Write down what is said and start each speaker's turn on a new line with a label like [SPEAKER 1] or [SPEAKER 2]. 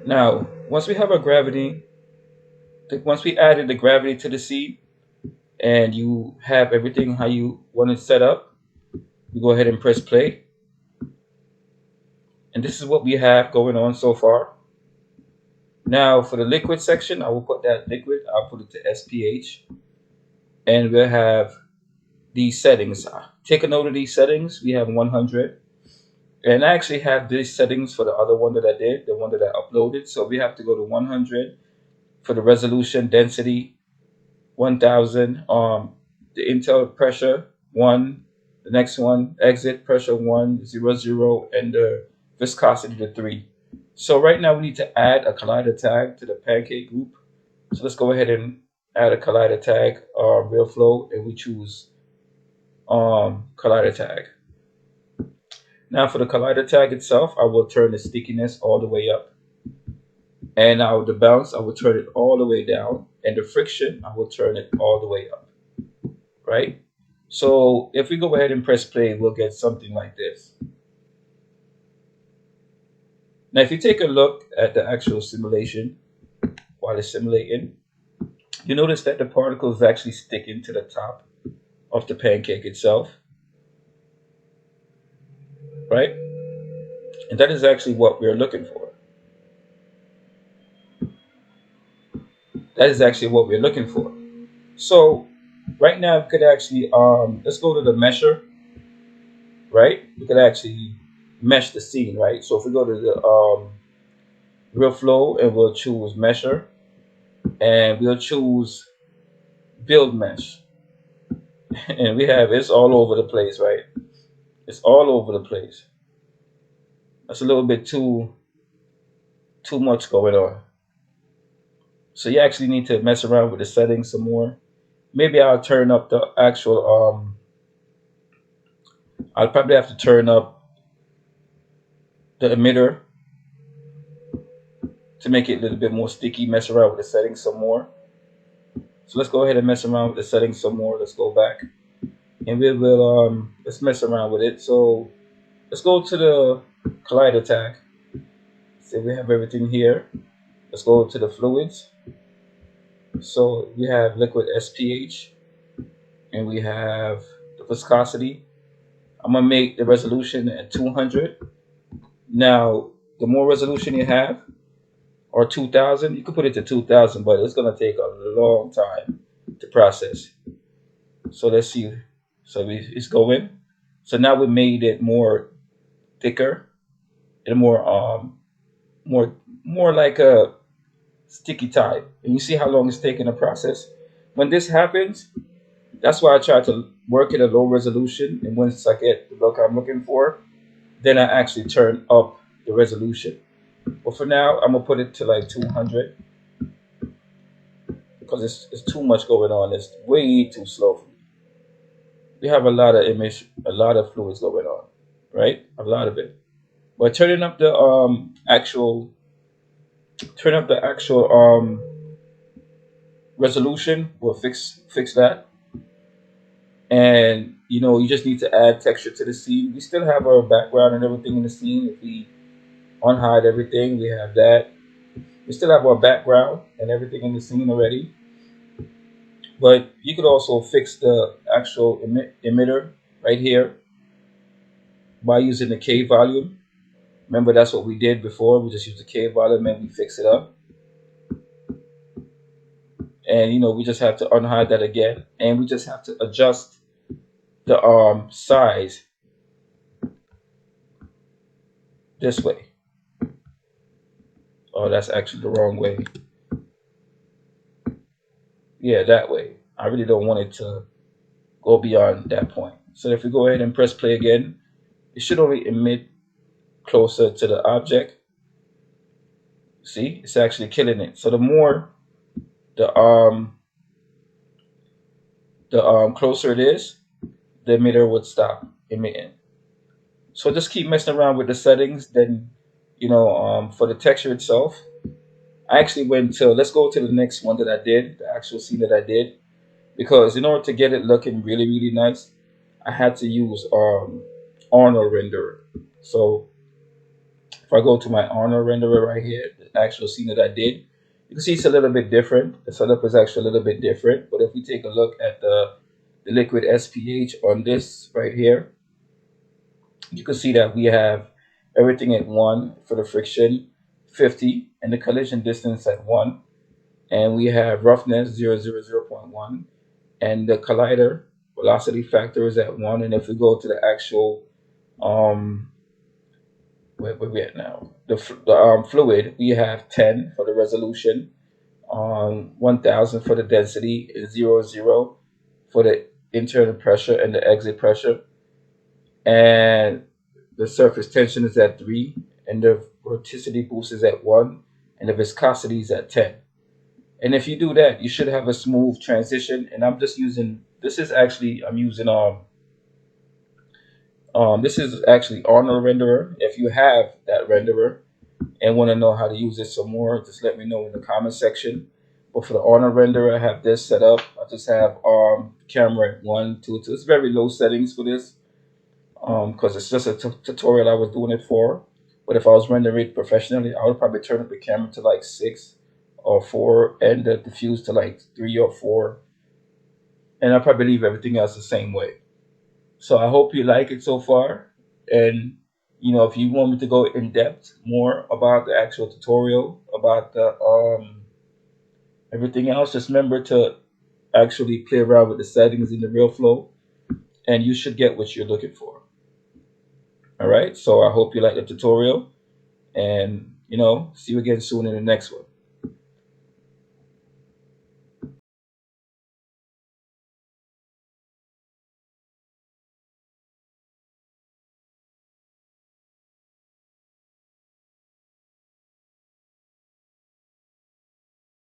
[SPEAKER 1] Now, once we have our gravity, once we added the gravity to the scene, and you have everything how you want it set up, you go ahead and press play. And this is what we have going on so far. Now for the liquid section, I will put that liquid, I'll put it to SPH, and we'll have these settings. Take a note of these settings. We have 100. And I actually have these settings for the other one that I did, the one that I uploaded. So we have to go to 100 for the resolution, density, 1000, the Intel pressure, 1, the next one, exit pressure 1, 0, 0, and the viscosity to 3. So right now we need to add a collider tag to the pancake group. So let's go ahead and add a collider tag, RealFlow, and we choose collider tag. Now for the collider tag itself, I will turn the stickiness all the way up. And now the bounce, I will turn it all the way down. And the friction, I will turn it all the way up. Right? So if we go ahead and press play, we'll get something like this. Now if you take a look at the actual simulation while it's simulating, you notice that the particles actually sticking to the top of the pancake itself. Right? And that is actually what we're looking for. That is actually what we're looking for. So right now we could actually let's go to the mesher, right? We could actually mesh the scene, right? So if we go to the RealFlow and we'll choose mesher and we'll choose build mesh. And we have it's all over the place, right? It's all over the place. That's a little bit too much going on. So you actually need to mess around with the settings some more. Maybe I'll turn up the actual I'll probably have to turn up the emitter to make it a little bit more sticky, mess around with the settings some more. So let's go ahead and mess around with the settings some more. Let's go back and we will let's mess around with it. So let's go to the collider tag. So we have everything here. Let's go to the fluids. So we have liquid SPH and we have the viscosity. I'm gonna make the resolution at 200. Now, the more resolution you have, or 2000, you can put it to 2000, but it's gonna take a long time to process. So let's see. So it's going. So now we made it more thicker and more like a sticky type. And you see how long it's taking to process. When this happens, that's why I try to work at a low resolution. And once I get the look I'm looking for, then I actually turn up the resolution. But for now, I'm gonna put it to like 200 because it's too much going on. It's way too slow for me. We have a lot of image, a lot of fluids going on, right? A lot of it. But turning up the actual resolution will fix that. And you just need to add texture to the scene. We still have our background and everything in the scene. If we unhide everything, we have that. We still have our background and everything in the scene already. But you could also fix the actual emitter right here by using the K volume. Remember, that's what we did before. We just used the K volume and we fix it up. And we just have to unhide that again, and we just have to adjust the size this way. Oh, that's actually the wrong way. Yeah, that way. I really don't want it to go beyond that point. So if we go ahead and press play again, it should only emit closer to the object. See, it's actually killing it. So the more the closer it is, the emitter would stop emitting. So just keep messing around with the settings. Then, for the texture itself, I actually went to, let's go to the next one that I did, the actual scene that I did, because in order to get it looking really, really nice, I had to use Arnold renderer. So If I go to my Arnold renderer right here, the actual scene that I did, you can see it's a little bit different. The setup is actually a little bit different. But if we take a look at the liquid SPH on this right here, you can see that we have everything at 1 for the friction, 50, and the collision distance at 1. And we have roughness 0.1, and the collider velocity factor is at 1. And if we go to the actual where we at now, the fluid, we have 10 for the resolution, 1000 for the density, 0 for the internal pressure and the exit pressure, and the surface tension is at 3, and the vorticity boost is at 1, and the viscosity is at 10. And if you do that, you should have a smooth transition. And I'm just using, this is actually, I'm using this is actually Arnold renderer. If you have that renderer and want to know how to use it some more, just let me know in the comment section. But for the Arnold renderer, I have this set up. I just have camera at 1, 2, 2. It's very low settings for this because it's just a tutorial I was doing it for. But if I was rendering it professionally, I would probably turn up the camera to like 6 or 4 and the diffuse to like 3 or 4. And I'll probably leave everything else the same way. So I hope you like it so far. And if you want me to go in depth more about the actual tutorial, about the everything else, just remember to actually play around with the settings in the RealFlow, and you should get what you're looking for. All right. So I hope you like the tutorial, and see you again soon in the next one.